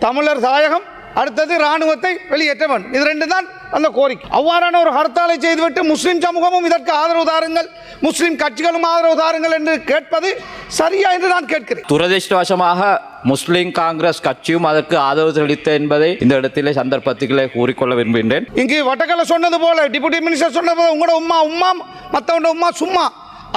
தமிழர் தாயகம், அடுத்தது இராணுவத்தை வெளியேற்ற வேண்டும். இது ரெண்டு தான் அந்த கோரிக்கை. அவ்வாறான ஒரு ஹர்த்தாலை செய்துவிட்டு முஸ்லிம் சமூகமும் இதற்கு ஆதரவு தாருங்கள், முஸ்லிம் கட்சிகளும் ஆதரவு தாருங்கள் என்று கேட்பது சரியா என்று நான் கேட்கிறேன். துரதிருஷ்டவசமாக முஸ்லிம் காங்கிரஸ் கட்சியும் அதற்கு ஆதரவு தெரிவித்த என்பதை இந்த இடத்திலே சந்தர்ப்பத்திலே கூறிக்கொள்ள விரும்புகின்றேன். இங்கு வட்டக்கலை சொன்னது போல, டிப்யூட்டி மினிஸ்டர் சொன்னது போல, உங்களோட உம்மா மற்றவங்க உம்மா சும்மா,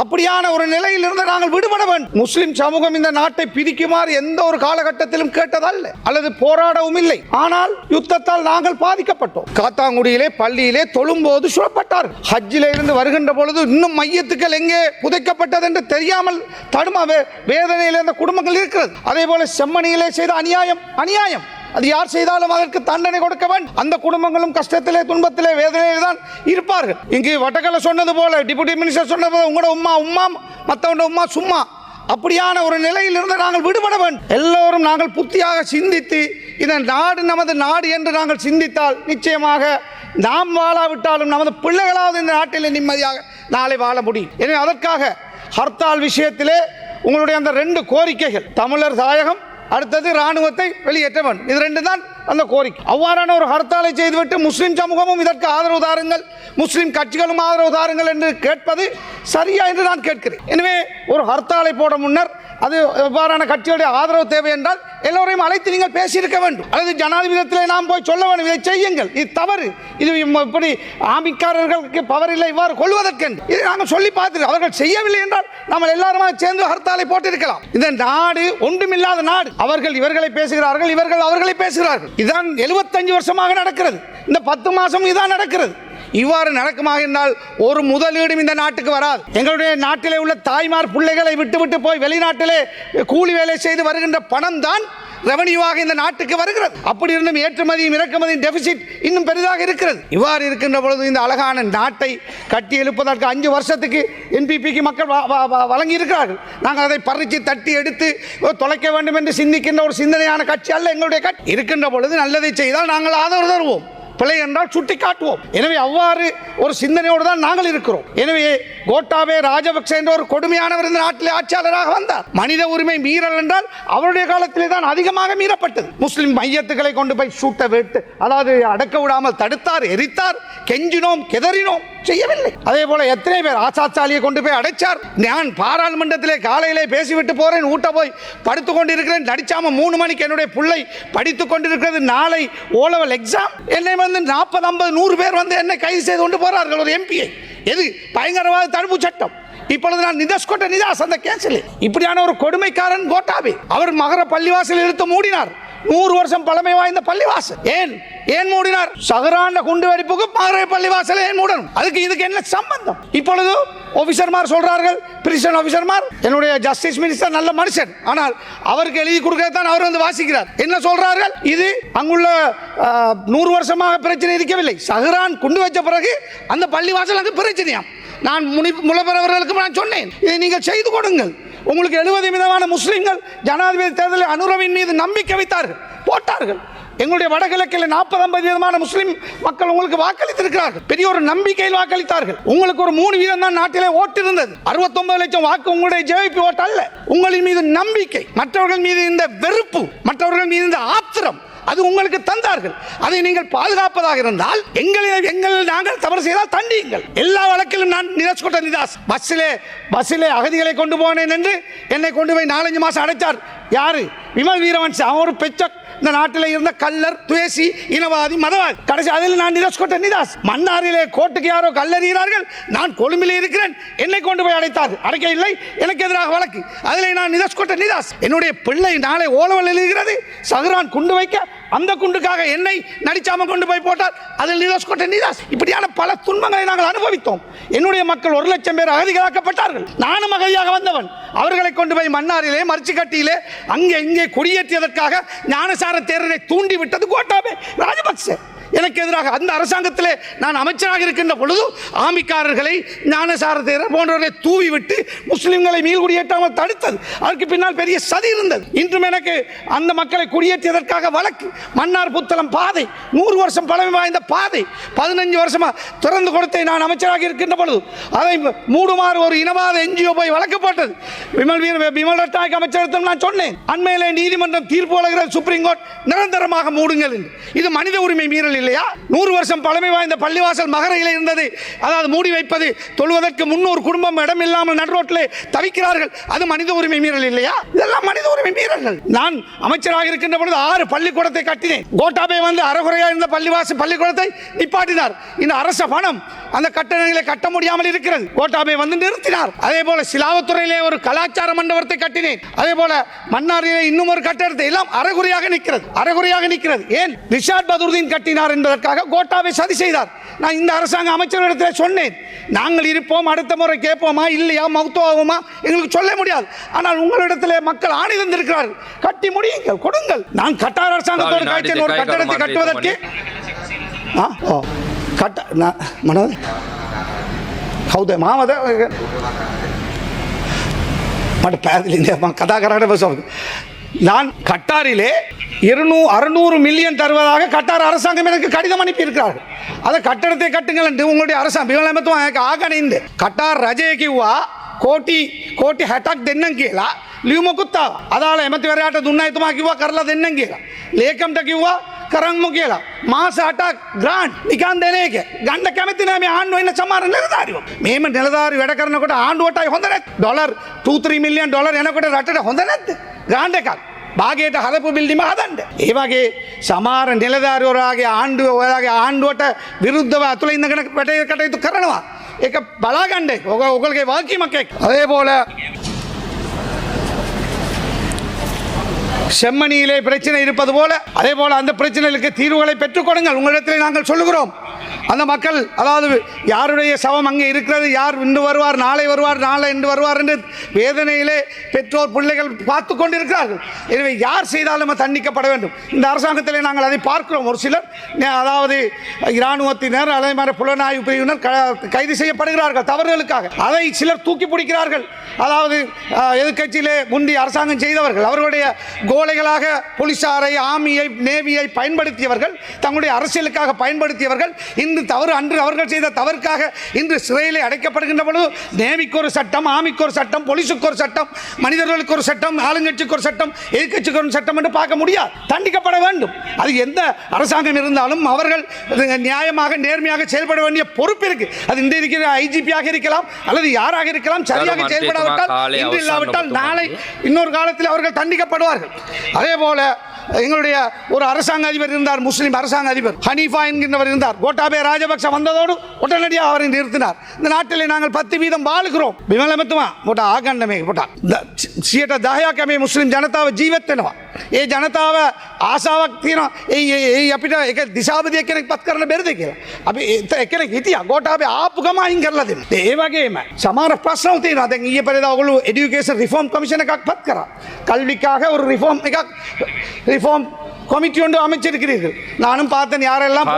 அப்படியான ஒரு நிலையில் இருந்து நாங்கள் விடுபட வேண்டும். முஸ்லிம் சமூகம் இந்த நாட்டை பிரிக்குமாறு எந்த ஒரு காலகட்டத்திலும் கேட்டதல்ல, அல்லது போராடவும் இல்லை. ஆனால் யுத்தத்தால் நாங்கள் பாதிக்கப்பட்டோம். காத்தாங்குடியிலே பள்ளியிலே தொழும்போது சுடப்பட்டார்கள். ஹஜ்ஜிலே இருந்து வருகின்ற பொழுது இன்னும் மையத்துக்கள் எங்கே புதைக்கப்பட்டது என்று தெரியாமல் தடுமா வேதனையில் இருந்த குடும்பங்கள் இருக்கிறது. அதே போல செம்மணியிலே செய்த அநியாயம் அது யார் செய்தாலும் அதற்கு தண்டனை கொடுக்க வேண்டும். அந்த குடும்பங்களும் கஷ்டத்திலே, துன்பத்திலே, வேதனையிலே தான் இருப்பார்கள். இங்கு வட்டக்கலை சொன்னது போல, டிப்யூட்டி மினிஸ்டர் சொன்னது போல, உங்களோட உம்மா மற்றவங்க உம்மா சும்மா, அப்படியான ஒரு நிலையில் இருந்து நாங்கள் விடுபட வேண்டும். எல்லோரும் நாங்கள் புத்தியாக சிந்தித்து இந்த நாடு நமது நாடு என்று நாங்கள் சிந்தித்தால் நிச்சயமாக நாம் வாழாவிட்டாலும் நமது பிள்ளைகளாவது இந்த நாட்டில் நிம்மதியாக நாளை வாழ முடியும். எனவே அதற்காக ஹர்த்தால் விஷயத்திலே உங்களுடைய அந்த ரெண்டு கோரிக்கைகள், தமிழர் தாயகம், அடுத்தது இராணுவத்தை வெளியேற்ற வேண்டும், இது ரெண்டு தான் அந்த கோரிக்கை. அவ்வாறான ஒரு ஹர்த்தாலை செய்துவிட்டு முஸ்லிம் சமூகமும் இதற்கு ஆதரவு தாருங்கள், முஸ்லிம் கட்சிகளும் ஆதரவு தாருங்கள் என்று கேட்பது சரியா என்று நான் கேட்கிறேன். எனவே ஒரு ஹர்த்தாலை போட முன்னர் அது எவ்வாறான கட்சியுடைய ஆதரவு தேவை என்றால் எல்லோரையும் அழைத்து நீங்கள் பேசியிருக்க வேண்டும், அல்லது ஜனாதிபதியிலே நாம் போய் சொல்ல வேண்டும், இதை செய்யுங்கள், இது தவறு, இது இப்படி ஆமிக்காரர்களுக்கு பவர் இல்லை இவ்வாறு கொள்வதற்கு இதை நாங்கள் சொல்லி பார்த்து அவர்கள் செய்யவில்லை என்றால் நம்ம எல்லாருமே சேர்ந்து ஹர்த்தாலை போட்டிருக்கலாம். இந்த நாடு ஒன்றுமில்லாத நாடு. அவர்கள் இவர்களை பேசுகிறார்கள், இவர்கள் அவர்களை பேசுகிறார்கள். இதுதான் 75 வருஷமாக நடக்கிறது. இந்த 10 மாதம் இதுதான் நடக்கிறது. இவ்வாறு நடக்குமாக இருந்தால் ஒரு முதலீடும் இந்த நாட்டுக்கு வராது. எங்களுடைய நாட்டிலே உள்ள தாய்மார் பிள்ளைகளை விட்டு போய் வெளிநாட்டிலே கூலி வேலை செய்து வருகின்ற பணம் தான் ரெவன்யூவாக இந்த நாட்டுக்கு வருகிறது. அப்படி இருந்தும் ஏற்றுமதியும் இறக்குமதியும் டெபிசிட் இன்னும் பெரிதாக இருக்கிறது. இவ்வாறு இருக்கின்ற பொழுது இந்த அழகான நாட்டை கட்டி எழுப்பதற்கு 5 வருஷத்துக்கு என்பிபிக்கு மக்கள் வழங்கி இருக்கிறார்கள். நாங்கள் அதை பறித்து தட்டி எடுத்து தொலைக்க வேண்டும் என்று சிந்திக்கின்ற ஒரு சிந்தனையான கட்சி அல்ல எங்களுடைய கட்சி. இருக்கின்ற பொழுது நல்லதை செய்தால் நாங்கள் ஆதரவு தருவோம், பிழை என்றால் சுட்டி காட்டுவோம். எனவே அவ்வாறு ஒரு சிந்தனையோடு தான் நாங்கள் இருக்கிறோம். எனவே கோட்டாபே ராஜபக்ச என்ற ஒரு கொடுமையானவர் இந்த நாட்டிலே ஆட்சியாளராக வந்தார். மனித உரிமை மீறல் என்றால் அவருடைய காலத்திலே தான் அதிகமாக மீறப்பட்டது. முஸ்லிம் மையத்துக்களை கொண்டு போய் சூட்ட விட்டு, அதாவது அடக்க விடாமல் தடுத்தார், எரித்தார், கெஞ்சினோம், கெதறினோம், செய்யவில்லை. அதே போல எத்தனை பேர் ஆசாத் சாலியை கொண்டு போய் அடைச்சார். நான் பாராளுமன்றத்திலே காலையிலே பேசிவிட்டு போறேன், ஊட்ட போய் படுத்துக் கொண்டிருக்கிறேன், நடிச்சாம 3 மணிக்கு என்னுடைய பிள்ளை படித்துக் கொண்டிருக்கிறது, நாளை ஓலவல் எக்ஸாம், என்னை வந்து 40, 50, 100 பேர் வந்து என்னை கைது செய்து கொண்டு போறார்கள் ஒரு எம்பியை. எது? பயங்கரவாத தடுப்பு சட்டம். இப்பொழுது நான் நிதாஸ் அந்த கேஸில் இப்படியான ஒரு கொடுமைக்காரன் கோட்டாபே. அவர் மகர பள்ளிவாசல் இழுத்து மூடினார். 100 வருஷம் பழமை வாய்ந்த பள்ளிவாசல். ஏன் மூடினார்? சஹரான குண்டு வெடிப்புக்கு மகர பள்ளிவாசல் ஏன் மூடணும்? அதுக்கு இதுக்கு என்ன சம்பந்தம்? இப்பொழுது ஆபீசர்மார் சொல்றார்கள், பிரிசன் ஆபீசர்மார், என்னுடைய ஜஸ்டிஸ் மினிஸ்டர் நல்ல மனுஷன், ஆனால் அவருக்கு எழுதி கொடுக்கத்தான் அவர் வந்து வாசிக்கிறார். என்ன சொல்றார்கள்? இது அங்குள்ள 100 வருஷமாக பிரச்சனை இருக்கவில்லை, சஹரான் குண்டு வச்ச பிறகு அந்த பள்ளிவாசல் அங்கு பிரச்சனையாம். நான் முலபெறவர்களுக்கு நான் சொன்னேன், இதை நீங்கள் செய்து கொடுங்கள். உங்களுக்கு 70% முஸ்லிம்கள் ஜனாதிபதி தேர்தலில் அனுரவின் மீது நம்பிக்கை வைத்தார்கள், போட்டார்கள். எங்களுடைய வடகிழக்கில் 40-50% முஸ்லிம் மக்கள் உங்களுக்கு வாக்களித்திருக்கிறார்கள். பெரிய ஒரு நம்பிக்கையில் வாக்களித்தார்கள். உங்களுக்கு ஒரு 3% தான் நாட்டிலே ஓட்டு இருந்தது. 69 லட்சம் வாக்கு உங்களுடைய ஜேவிபி ஓட்டு அல்ல. உங்களின் மீது நம்பிக்கை, மற்றவர்கள் மீது இந்த வெறுப்பு, மற்றவர்கள் மீது இந்த ஆத்திரம், அது உங்களுக்கு தந்தார்கள். அதை நீங்கள் பாதுகாப்பதாக இருந்தால் எங்கள் நாங்கள் தவறு செய்தால் தண்டியுங்கள். எல்லா வழக்கிலும் நான் நிதாஸ் பஸ்ஸிலே அகதிகளை கொண்டு போனேன் என்று என்னை கொண்டு போய் 4-5 மாதம் அடைச்சார். யாரு? விமல் வீரவன்சி. அவன் ஒரு பெச்சக், இந்த நாட்டில் இருந்த கல்லர், துவேசி, இனவாதி, மதவாதி. கடைசி அதில் நான் நிதாஸ். மன்னாரிலே கோட்டுக்கு யாரோ கல்லறிகிறார்கள், நான் கொழும்பிலே இருக்கிறேன், என்னை கொண்டு போய் அடைத்தார்கள். அடைக்க இல்லை, எனக்கு எதிராக வழக்கு, அதில் நான் நிதாஸ். என்னுடைய பிள்ளை நாளை ஓலவல் எழுதுகிறது, சஹரான் குண்டு வைக்க, அந்த குண்டுக்காக என்னை நடிச்சாம கொண்டு போய் போட்டார், அதில் நிதாஸ். இப்படியான பல துன்பங்களை நாங்கள் அனுபவித்தோம். என்னுடைய மக்கள் 1 லட்சம் பேர் அகதிகளாக்கப்பட்டார்கள். நானும் அகதியாக வந்தவன். அவர்களை கொண்டு போய் மன்னாரிலே, மர்ச்சிக்கட்டியிலே, அங்கே இங்கே குடியேற்றியதற்காக ஞானசார தேரரை தூண்டி விட்டது கோட்டாபே ராஜபக்சே. எனக்கு எதிராக அந்த அரசாங்கத்திலே நான் அமைச்சராக இருக்கின்ற பொழுது ஆமிக்காரர்களை ஞானசார தேரர் போன்றவர்களை தூவி விட்டு முஸ்லிம்களை மீள்குடியேற்றாமல் தடுத்தது. அதற்கு பின்னால் பெரிய சதி இருந்தது. இன்றும் எனக்கு அந்த மக்களை குடியேற்றியதற்காக வழக்கு. மன்னார் புத்தளம் பாதை 100 வருஷம் பழமை வாய்ந்த பாதை 15 வருஷமா திறந்து கொடுத்தே நான் அமைச்சராக இருக்கின்ற பொழுது அதை மூடுமாறு ஒரு இனவாத என்ஜிஓ போய் வழக்கு போட்டது. விமல் ரட்நாயக் அமைச்சரிடம் நான் சொன்னேன், அண்மையிலே நீதிமன்றம் தீர்ப்பு வழங்குகிறது, சுப்ரீம் கோர்ட் நிரந்தரமாக மூடுங்கள் என்று. இது மனித உரிமை மீறல் இல்லையா? 100 வருஷம் பழமை வாய்ந்த பள்ளிவாசல் மகரையில் இருந்தது, அதாவது மூடி வைப்பது, தொழுவதற்கு 300 குடும்பம் இடம் இல்லாமல் நடுரோட்டிலே தவிக்கிறார்கள், அது மனித உரிமை மீறல் இல்லையா? இதெல்லாம் மனித உரிமை மீறல்கள். நான் அமைச்சராக இருக்கின்ற பொழுது 6 பள்ளிக்கூடத்தை கட்டினேன். கோட்டாபே வந்து அறகுறையாக இருந்த பள்ளிக்கூடத்தை நிப்பாட்டினார். இந்த அரச பணம் அந்த கட்டணங்களை கட்ட முடியாமல் இருக்கிறது. கோட்டாபே வந்து நிறுத்தினார். அதே போல சிலாவத்துறையிலே ஒரு கலாச்சார மண்டபத்தை கட்டினேன். அதே போல மன்னாரிலே இன்னும் ஒரு கட்டடத்தை எல்லாம் அறகுறையாக நிற்கிறது. ஏன் ரிஷாட் பதுருதீன் கட்டினார் என்பதற்காக கோட்டாபே சதி செய்தார். நான் இந்த அரசாங்க அமைச்சர்களிடத்தில் சொன்னேன், நாங்கள் இருப்போம், அடுத்த முறை கேட்போமா இல்லையா, மௌத்துவாகுமா எங்களுக்கு சொல்ல முடியாது. ஆனால் உங்களிடத்தில் மக்கள் ஆணை தந்திருக்கிறார்கள், கட்டி முடியுங்கள், கொடுங்கள். நான் கட்டார் அரசாங்கத்தோடு காய்ச்சல் ஒரு கட்டடத்தை கட்டுவதற்கு කවුද මාමද මට පැහැදිලි නෑ, මම කතා කරාට පස්සේ நான் கட்டாரிலே 600 மில்லியன் தருவதாக கட்டார் அரசாங்கம் எனக்கு கடிதம் அனுப்பி இருக்கிறார்கள். அதை கட்டடத்தை கட்டுங்கள் என்று உங்களுடைய அரசாங்கம் விமலமத்துவம் எனக்கு ஆகணிந்து கட்டார் රජය කිව්වා කෝටි 60ක් දෙන්නම් කියලා ලියුමකුත් ආවා. අදාළ එමෙතිවරයාට දුන්නා, එතුමා කිව්වා කරලා දෙන්නම් කියලා. ලේකම්ට කිව්වා කරන්මු කියලා. මාස 8ක් ග්‍රාන්ට් නිකන් දෙන එක ගන්න කැමති නෑ මේ ආණ්ඩුව ඉන්න සමහර නිලධාරියෝ. මේම නිලධාරි වැඩ කරනකොට ආණ්ඩුවටයි හොඳ නැත්. ඩොලර් 2-3 මිලියන් ඩොලර් එනකොට රටට හොඳ නැද්ද? ග්‍රාන්ට් එකක් භාගයට හදපු බිල්ඩිම හදන්න. ඒ වගේ සමහර නිලධාරිවරයාගේ ආණ්ඩුව ඔයාලගේ ආණ්ඩුවට විරුද්ධව අතුල ඉඳගෙන වැඩ කටයුතු කරනවා. ඒක බලාගන්න. ඔයගොල්ලෝගේ වාක්‍යමක් එක්ක. அதே போல செம்மணியிலே பிரச்சனை இருப்பது போல அதே போல அந்த பிரச்சனைகளுக்கு தீர்வுகளை பெற்றுக் கொடுங்கள். உங்களிடத்தில் நாங்கள் சொல்லுகிறோம். அந்த மக்கள், அதாவது யாருடைய சவம் அங்கே இருக்கிறது, யார் இன்று வருவார், நாளை வருவார், நாளை இன்று வருவார் என்று வேதனையிலே பெற்றோர் பிள்ளைகள் பார்த்து கொண்டிருக்கிறார்கள். எனவே யார் செய்தாலும் தண்டிக்கப்பட வேண்டும். இந்த அரசாங்கத்திலே நாங்கள் அதை பார்க்கிறோம். ஒரு சிலர், அதாவது இராணுவத்தினர், அதே மாதிரி புலனாய்வு பிரிவினர் கைது செய்யப்படுகிறார்கள் தவறுகளுக்காக. அதை சிலர் தூக்கி பிடிக்கிறார்கள். அதாவது எதிர்கட்சியிலே முந்தி அரசாங்கம் செய்தவர்கள், அவர்களுடைய கோலைகளாக போலீசாரை, ஆர்மியை, நேவியை பயன்படுத்தியவர்கள், தங்களுடைய அரசியலுக்காக பயன்படுத்தியவர்கள், இன்று தவறு அன்று அவர்கள் செய்த தவறுக்காக இன்று சிறையிலே அடைக்கப்படுகின்ற பொழுது நேவிக்கு ஒரு சட்டம், ஆர்மிக்கு ஒரு சட்டம், போலீஸுக்கு ஒரு சட்டம், மனிதர்களுக்கு ஒரு சட்டம், ஆளுங்கட்சிக்கு ஒரு சட்டம், எதிர்கட்சிக்கு ஒரு சட்டம் என்று பார்க்க முடியாது. தண்டிக்கப்பட வேண்டும். அது எந்த அரசாங்கம் இருந்தாலும் அவர்கள் நியாயமாக நேர்மையாக செயல்பட வேண்டிய பொறுப்பு இருக்கு. அது இந்த இருக்கிற ஐஜிபியாக இருக்கலாம் அல்லது யாராக இருக்கலாம், சரியாக செயல்படாவிட்டால், இன்று இல்லாவிட்டால் நாளை இன்னொரு காலத்தில் அவர்கள் தண்டிக்கப்படுவார்கள். அதே போல எங்களுடைய ஒரு அரசாங்க அதிபர் இருந்தார், முஸ்லிம் அரசாங்க அதிபர் ஹனீஃபா என்கின்றவர் இருந்தார். கோட்டாபே ராஜபக்ஷ வந்ததோடு உடனடியாக அவரை நிறுத்தினார். இந்த நாட்டிலே நாங்கள் 10% வாழுகிறோம். විමලමතුමා මොට ආගන්න මේක පොට 10% මේ මුස්ලිම් ජනතාව ජීවත් වෙනවා. ඒ ජනතාව ආසාවක් තියෙනවා. ඒ අපිට ඒක දිශාපතියක් කෙනෙක් පත් කරන්න බැරිද කියලා. අපි එක්කෙනෙක් හිටියා ගෝඨාභය ආපු ගම අයින් කරලා දෙන්න. ඒ වගේම සමහර ප්‍රශ්න තියෙනවා. දැන් ඊයේ පෙරේදා ඔයගොල්ලෝ এডুকেশন රිෆෝම් කමිෂන් එකක් පත් කරා. கல்விக்காக ஒரு ரிஃபார்ம் கமிட்டி ஒன்று அமைச்சிருக்கிறீர்கள். நானும் பார்த்தேன் யாரெல்லாம்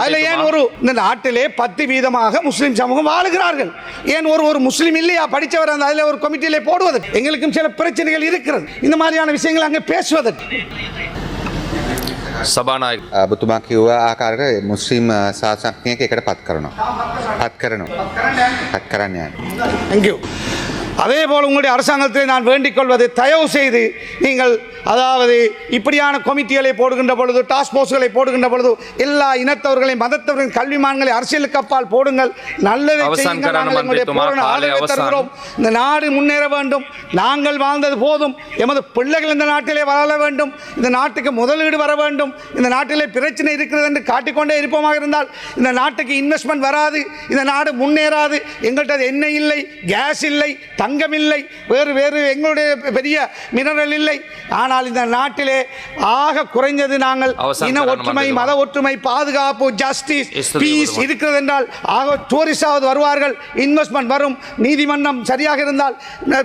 அதில் ஏன் ஒரு இந்த நாட்டிலே 10% முஸ்லிம் சமூகம் வாழுகிறார்கள். ஏன் ஒரு முஸ்லிம் இல்லையா படித்தவர் அந்த அதில் ஒரு கமிட்டியிலே போடுவது? எங்களுக்கும் சில பிரச்சனைகள் இருக்கிறது. இந்த மாதிரியான விஷயங்கள் அங்கே பேசுவதற்கு සභානායක ඔබතුමා කිව්ව ආකාරයට මුස්ලිම් ශාසනඥයෙක් එකට පත් කරනවා. පත් කරන්න යනවා. Thank you. அதே போல் உங்களுடைய அரசாங்கத்தில் நான் வேண்டிக் கொள்வது, தயவு செய்து நீங்கள் அதாவது இப்படியான கமிட்டிகளை போடுகின்ற பொழுது, டாஸ்க் ஃபோர்ஸ்களை போடுகின்ற பொழுது எல்லா இனத்தவர்களையும் மதத்தவர்களின் கல்விமான்களை அரசியலுக்கு அப்பால் போடுங்கள். நல்லதை செய்யுங்கள். நாங்கள் எங்களுடைய பூரண ஆதரவை தருகிறோம். இந்த நாடு முன்னேற வேண்டும். நாங்கள் வாழ்ந்தது போதும். எமது பிள்ளைகள் இந்த நாட்டிலே வாழ வேண்டும். இந்த நாட்டுக்கு முதலீடு வர வேண்டும். இந்த நாட்டிலே பிரச்சனை இருக்கிறது என்று காட்டிக்கொண்டே இருப்போமாக இருந்தால் இந்த நாட்டுக்கு இன்வெஸ்ட்மெண்ட் வராது. இந்த நாடு முன்னேறாது. எங்கள்கிட்ட எண்ணெய் இல்லை, கேஸ் இல்லை, தங்கம் இல்லை, வேறு வேறு எங்களுடைய பெரிய மினரல் இல்லை. ஆனால் இந்த நாட்டிலே ஆக குறைஞ்சது நாங்கள் இன ஒற்றுமை, மத ஒற்றுமை, பாதுகாப்பு, ஜஸ்டிஸ், பீஸ் இருக்கிறது என்றால் ஆக டூரிஸ்டாவது வருவார்கள், இன்வெஸ்ட்மெண்ட் வரும். நீதிமன்றம் சரியாக இருந்தால்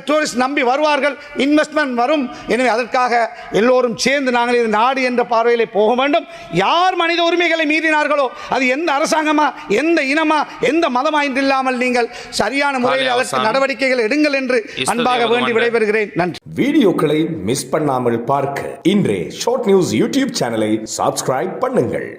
டூரிஸ்ட் நம்பி வருவார்கள், இன்வெஸ்ட்மெண்ட் வரும். எனவே அதற்காக எல்லோரும் சேர்ந்து நாங்கள் இது நாடு என்ற பார்வையிலே போக வேண்டும். யார் மனித உரிமைகளை மீறினார்களோ அது எந்த அரசாங்கமா, எந்த இனமா, எந்த மதமா என்று இல்லாமல் நீங்கள் சரியான முறையில் அதற்கு நடவடிக்கைகள் எடுங்கள் என்று அன்பாக வேண்டி விடைபெறுகிறேன். நன்றி. வீடியோக்களை மிஸ் பண்ணாமல் பார்க்க இன்றே ஷார்ட் நியூஸ் யூடியூப் சேனலை சப்ஸ்கிரைப் பண்ணுங்கள்.